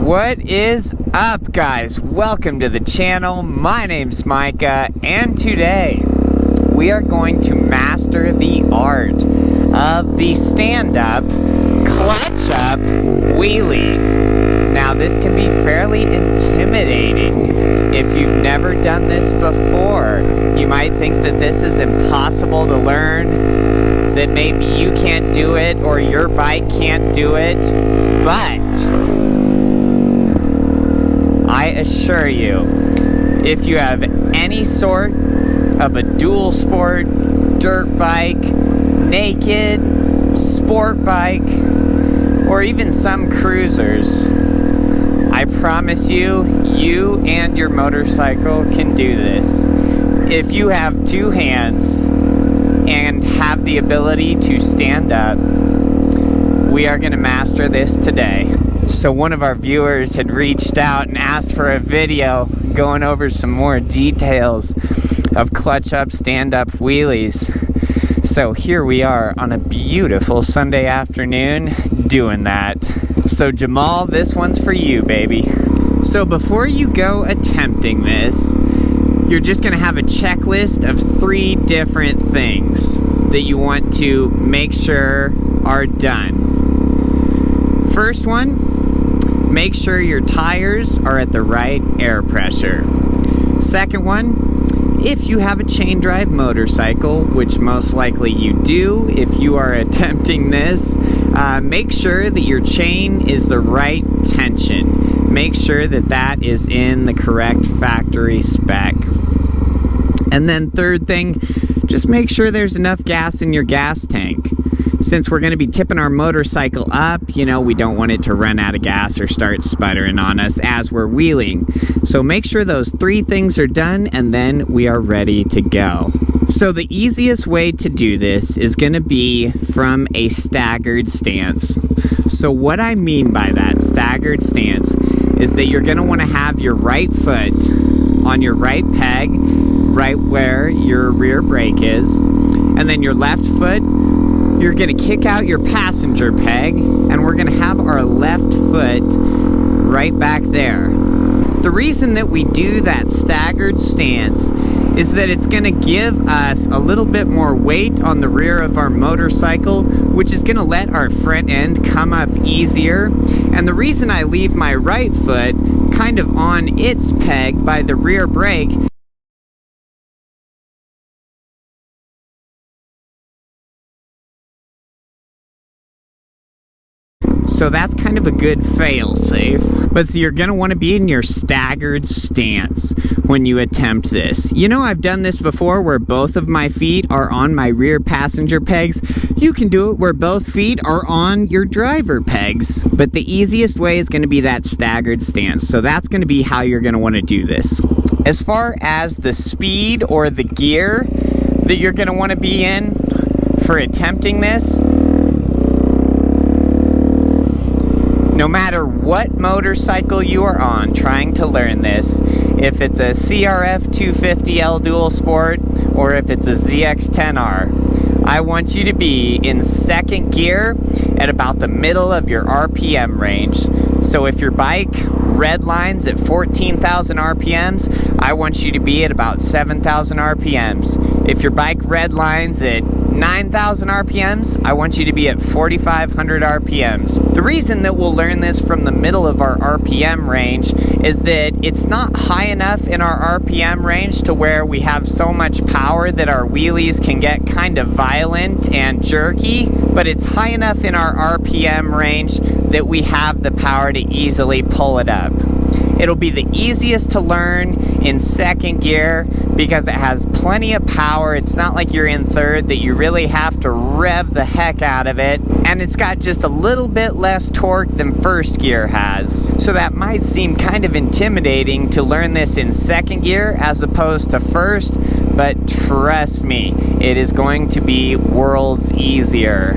What is up, guys? Welcome to the channel. My name's Micah, and today we are going to master the art of the stand-up, clutch-up wheelie. Now, this can be fairly intimidating if you've never done this before. You might think that this is impossible to learn, that maybe you can't do it or your bike can't do it, but I assure you, if you have any sort of a dual sport, dirt bike, naked, sport bike, or even some cruisers, I promise you, you and your motorcycle can do this. If you have two hands and have the ability to stand up, we are going to master this today. So one of our viewers had reached out and asked for a video going over some more details of clutch up, stand up wheelies. So here we are on a beautiful Sunday afternoon doing that. So Jamal, this one's for you, baby. So before you go attempting this, you're just gonna have a checklist of 3 different things that you want to make sure are done. First one, make sure your tires are at the right air pressure. Second one, if you have a chain drive motorcycle, which most likely you do if you are attempting this, make sure that your chain is the right tension. Make sure that that is in the correct factory spec. And then third thing, just make sure there's enough gas in your gas tank. Since we're going to be tipping our motorcycle up, we don't want it to run out of gas or start sputtering on us as we're wheeling. So make sure those 3 things are done, and then we are ready to go. So the easiest way to do this is going to be from a staggered stance. So what I mean by that staggered stance is that you're going to want to have your right foot on your right peg, right where your rear brake is, and then your left foot, you're going to kick out your passenger peg, and we're going to have our left foot right back there. The reason that we do that staggered stance is that it's going to give us a little bit more weight on the rear of our motorcycle, which is going to let our front end come up easier. And the reason I leave my right foot kind of on its peg by the rear brake so that's kind of a good fail-safe. But so you're going to want to be in your staggered stance when you attempt this. I've done this before where both of my feet are on my rear passenger pegs. You can do it where both feet are on your driver pegs. But the easiest way is going to be that staggered stance. So that's going to be how you're going to want to do this. As far as the speed or the gear that you're going to want to be in for attempting this, no matter what motorcycle you are on trying to learn this, if it's a CRF 250L Dual Sport or if it's a ZX10R, I want you to be in second gear at about the middle of your RPM range. So if your bike redlines at 14,000 RPMs, I want you to be at about 7,000 RPMs. If your bike redlines at 9,000 RPMs, I want you to be at 4,500 RPMs. The reason that we'll learn this from the middle of our RPM range is that it's not high enough in our RPM range to where we have so much power that our wheelies can get kind of violent and jerky, but it's high enough in our RPM range that we have the power to easily pull it up. It'll be the easiest to learn in second gear because it has plenty of power. It's not like you're in third that you really have to rev the heck out of it. And it's got just a little bit less torque than first gear has. So that might seem kind of intimidating to learn this in second gear as opposed to first, but trust me, it is going to be worlds easier.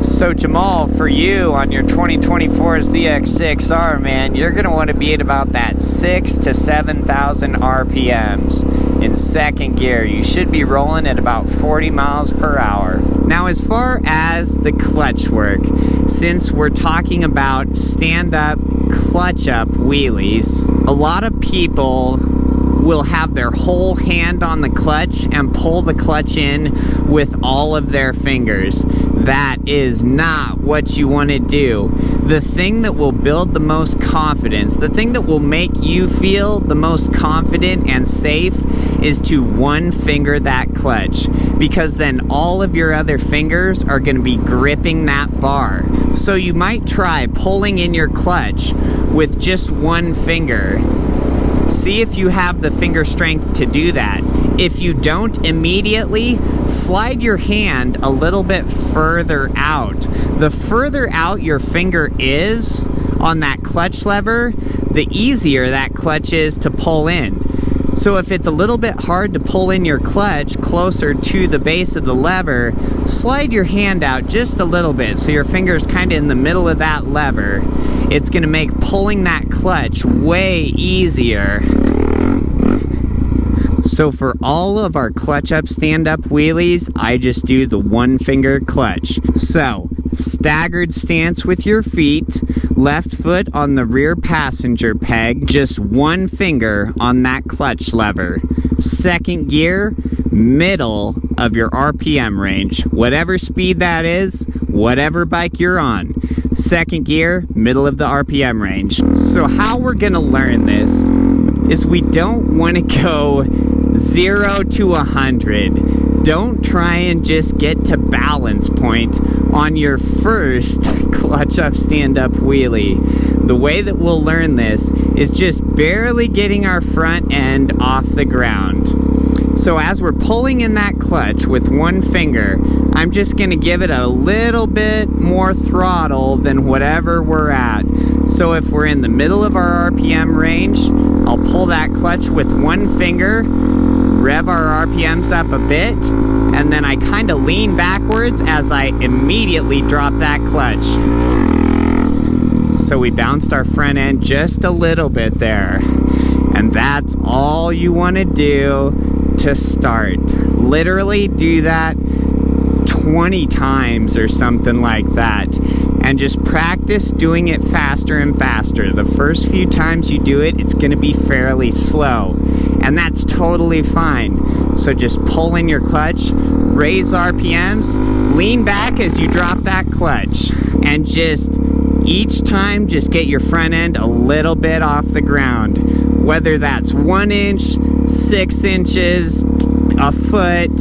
So Jamal, for you on your 2024 gixxr, man, you're going to want to be at about that 6,000 to 7,000 RPMs. In second gear, you should be rolling at about 40 miles per hour. Now, as far as the clutch work, since we're talking about stand-up clutch up wheelies. A lot of people will have their whole hand on the clutch and pull the clutch in with all of their fingers. That is not what you want to do. The thing that will build the most confidence, the thing that will make you feel the most confident and safe, is to one finger that clutch, because then all of your other fingers are going to be gripping that bar. So you might try pulling in your clutch with just one finger. See if you have the finger strength to do that. If you don't, immediately slide your hand a little bit further out. The further out your finger is on that clutch lever, the easier that clutch is to pull in. So if it's a little bit hard to pull in your clutch closer to the base of the lever, slide your hand out just a little bit so your finger's kind of in the middle of that lever. It's going to make pulling that clutch way easier. So for all of our clutch up, stand up wheelies, I just do the one finger clutch. So, staggered stance with your feet, left foot on the rear passenger peg, just one finger on that clutch lever. Second gear, middle of your RPM range. Whatever speed that is, whatever bike you're on. Second gear, middle of the RPM range. So how we're gonna learn this is we don't want to go 0 to 100. Don't try and just get to balance point on your first clutch up, stand up wheelie. The way that we'll learn this is just barely getting our front end off the ground. So as we're pulling in that clutch with one finger, I'm just going to give it a little bit more throttle than whatever we're at. So if we're in the middle of our RPM range, I'll pull that clutch with one finger, rev our RPMs up a bit, and then I kind of lean backwards as I immediately drop that clutch. So we bounced our front end just a little bit there. And that's all you want to do to start. Literally do that 20 times or something like that, and just practice doing it faster and faster. The first few times you do it, it's going to be fairly slow, and that's totally fine. So just pull in your clutch, raise RPMs, lean back as you drop that clutch, and just each time just get your front end a little bit off the ground, whether that's 1 inch, 6 inches, a foot.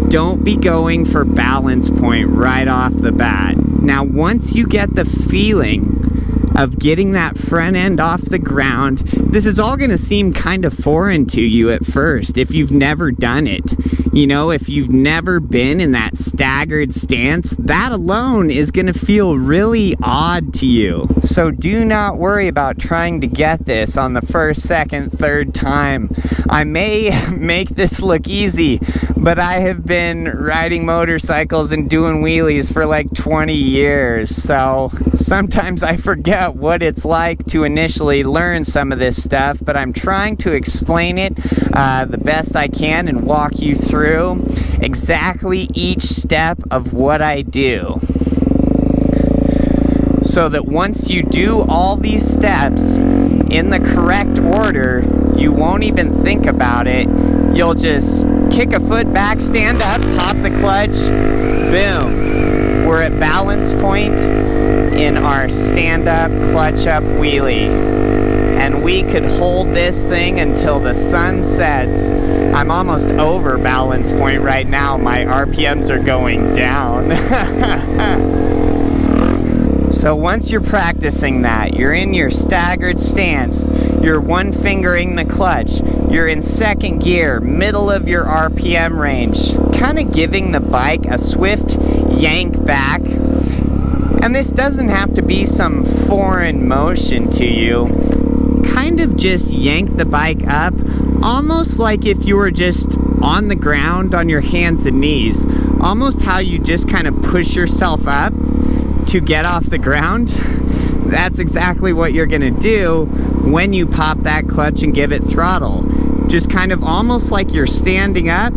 Don't be going for balance point right off the bat. Now, once you get the feeling of getting that front end off the ground, this is all going to seem kind of foreign to you at first if you've never done it. You know, if you've never been in that staggered stance, that alone is going to feel really odd to you. So do not worry about trying to get this on the first, second, third time. I may make this look easy, but I have been riding motorcycles and doing wheelies for like 20 years, so sometimes I forget what it's like to initially learn some of this stuff, but I'm trying to explain it the best I can and walk you through exactly each step of what I do, so that once you do all these steps in the correct order, you won't even think about it. You'll just kick a foot back, stand up, pop the clutch, boom. We're at balance point in our stand-up, clutch-up wheelie. And we could hold this thing until the sun sets. I'm almost over balance point right now. My RPMs are going down. So once you're practicing that, you're in your staggered stance, you're one fingering the clutch, you're in second gear, middle of your RPM range, kind of giving the bike a swift yank back. And this doesn't have to be some foreign motion to you. Kind of just yank the bike up, almost like if you were just on the ground on your hands and knees. Almost how you just kind of push yourself up to get off the ground. That's exactly what you're gonna do when you pop that clutch and give it throttle. Just kind of almost like you're standing up,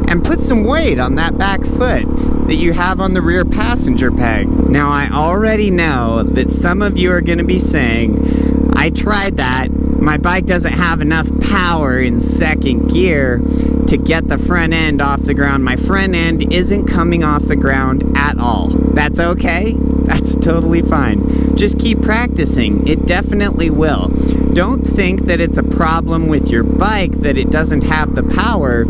and put some weight on that back foot. that you have on the rear passenger peg. Now, I already know that some of you are going to be saying, I tried that. My bike doesn't have enough power in second gear to get the front end off the ground. My front end isn't coming off the ground at all. That's okay. That's totally fine. Just keep practicing. It definitely will. Don't think that it's a problem with your bike that it doesn't have the power.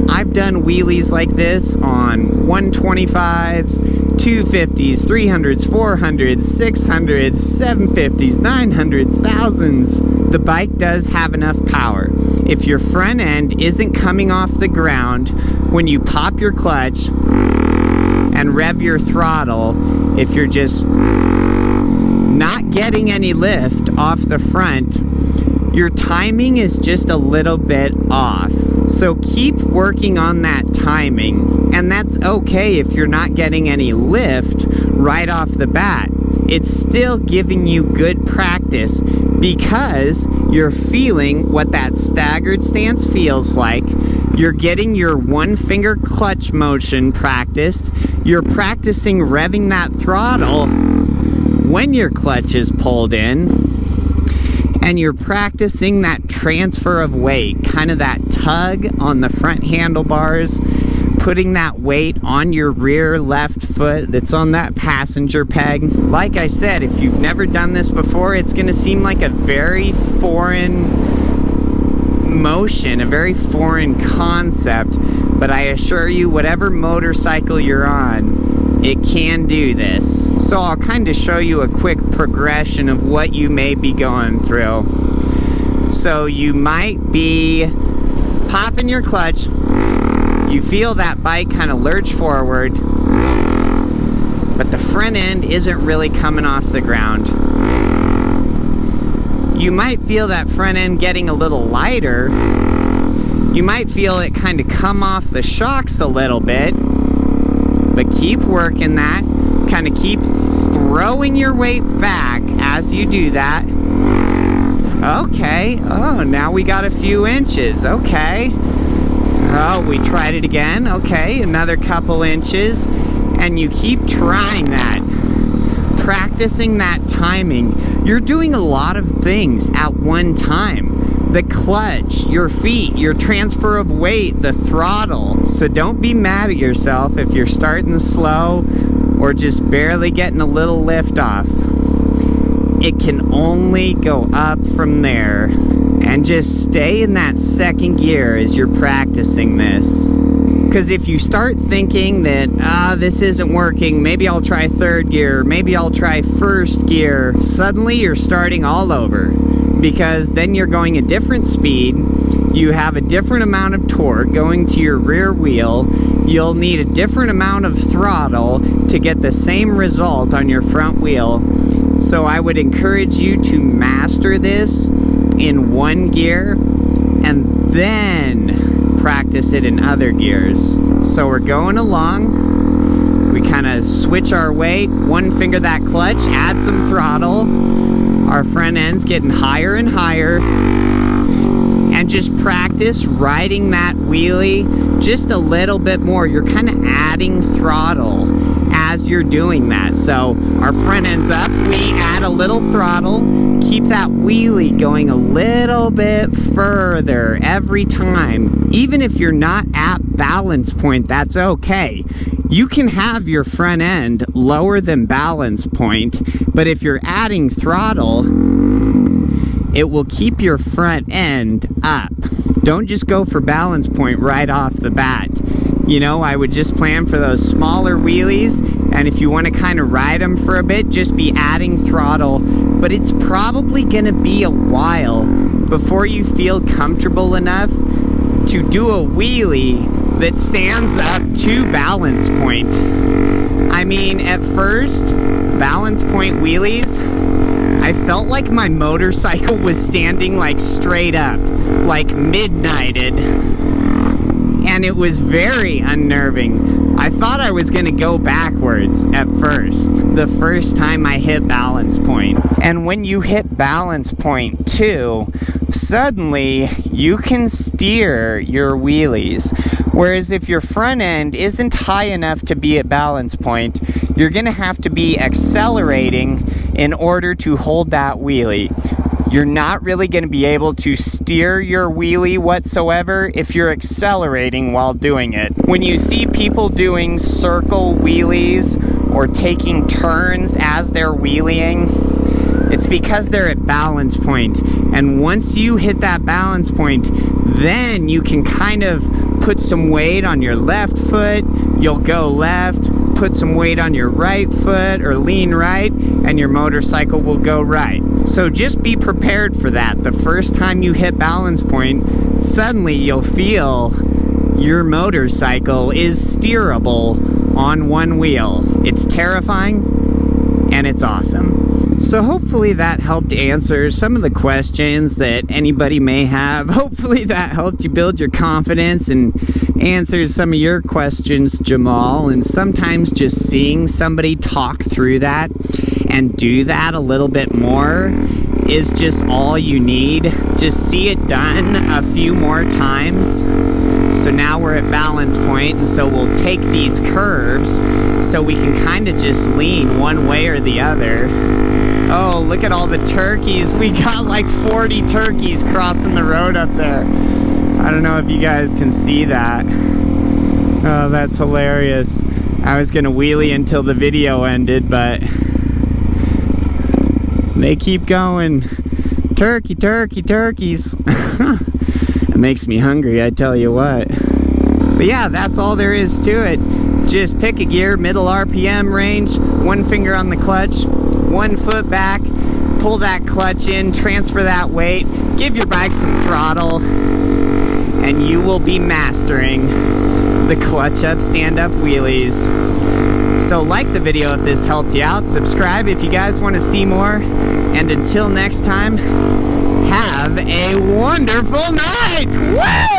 I've done wheelies like this on 125s, 250s, 300s, 400s, 600s, 750s, 900s, 1000s. The bike does have enough power. If your front end isn't coming off the ground when you pop your clutch and rev your throttle, if you're just not getting any lift off the front, your timing is just a little bit off. So keep working on that timing, and that's okay if you're not getting any lift right off the bat. It's still giving you good practice because you're feeling what that staggered stance feels like. You're getting your one finger clutch motion practiced. You're practicing revving that throttle when your clutch is pulled in. And you're practicing that transfer of weight, kind of that tug on the front handlebars, putting that weight on your rear left foot that's on that passenger peg. Like I said, if you've never done this before, it's going to seem like a very foreign motion, a very foreign concept, but I assure you, whatever motorcycle you're on, it can do this. So I'll kind of show you a quick progression of what you may be going through. So you might be popping your clutch, you feel that bike kind of lurch forward, but the front end isn't really coming off the ground. You might feel that front end getting a little lighter. You might feel it kind of come off the shocks a little bit. But keep working that. Kind of keep throwing your weight back as you do that. Okay. Oh, now we got a few inches. Okay. Oh, we tried it again. Okay, another couple inches. And you keep trying that. Practicing that timing. You're doing a lot of things at one time. The clutch, your feet, your transfer of weight, the throttle. So don't be mad at yourself if you're starting slow or just barely getting a little lift off. It can only go up from there. And just stay in that second gear as you're practicing this. Because if you start thinking that, this isn't working, maybe I'll try third gear, maybe I'll try first gear, suddenly you're starting all over. Because then you're going a different speed, you have a different amount of torque going to your rear wheel, you'll need a different amount of throttle to get the same result on your front wheel. So I would encourage you to master this in one gear and then practice it in other gears. So we're going along, we kind of switch our weight, one finger that clutch, add some throttle. Our front end's getting higher and higher, and just practice riding that wheelie just a little bit more. You're kind of adding throttle as you're doing that. So our front end's up, we add a little throttle, keep that wheelie going a little bit further every time. Even if you're not at balance point, that's okay. You can have your front end lower than balance point, but if you're adding throttle, it will keep your front end up. Don't just go for balance point right off the bat. You know, I would just plan for those smaller wheelies, and if you want to kind of ride them for a bit, just be adding throttle. But it's probably going to be a while before you feel comfortable enough to do a wheelie that stands up to balance point. I mean, at first, balance point wheelies, I felt like my motorcycle was standing like straight up, like midnighted. And it was very unnerving. I thought I was gonna go backwards at first, the first time I hit balance point. And when you hit balance point 2, suddenly you can steer your wheelies. Whereas if your front end isn't high enough to be at balance point, you're gonna have to be accelerating in order to hold that wheelie. You're not really going to be able to steer your wheelie whatsoever if you're accelerating while doing it. When you see people doing circle wheelies or taking turns as they're wheeling, it's because they're at balance point. And once you hit that balance point, then you can kind of put some weight on your left foot. You'll go left, put some weight on your right foot or lean right, and your motorcycle will go right. So just be prepared for that. The first time you hit balance point, suddenly you'll feel your motorcycle is steerable on one wheel. It's terrifying and it's awesome. So hopefully that helped answer some of the questions that anybody may have. Hopefully that helped you build your confidence and answers some of your questions, Jamal. And sometimes just seeing somebody talk through that and do that a little bit more is just all you need. Just see it done a few more times. So now we're at balance point, and so we'll take these curves so we can kind of just lean one way or the other. Oh, look at all the turkeys. We got like 40 turkeys crossing the road up there. I don't know if you guys can see that. Oh, that's hilarious. I was gonna wheelie until the video ended, but they keep going. Turkey, turkey, turkeys. It makes me hungry, I tell you what. But yeah, that's all there is to it. Just pick a gear, middle RPM range, one finger on the clutch, 1 foot back, pull that clutch in, transfer that weight, give your bike some throttle, and you will be mastering the clutch up, stand up wheelies. So like the video if this helped you out, subscribe if you guys want to see more, and until next time, have a wonderful night! Woo!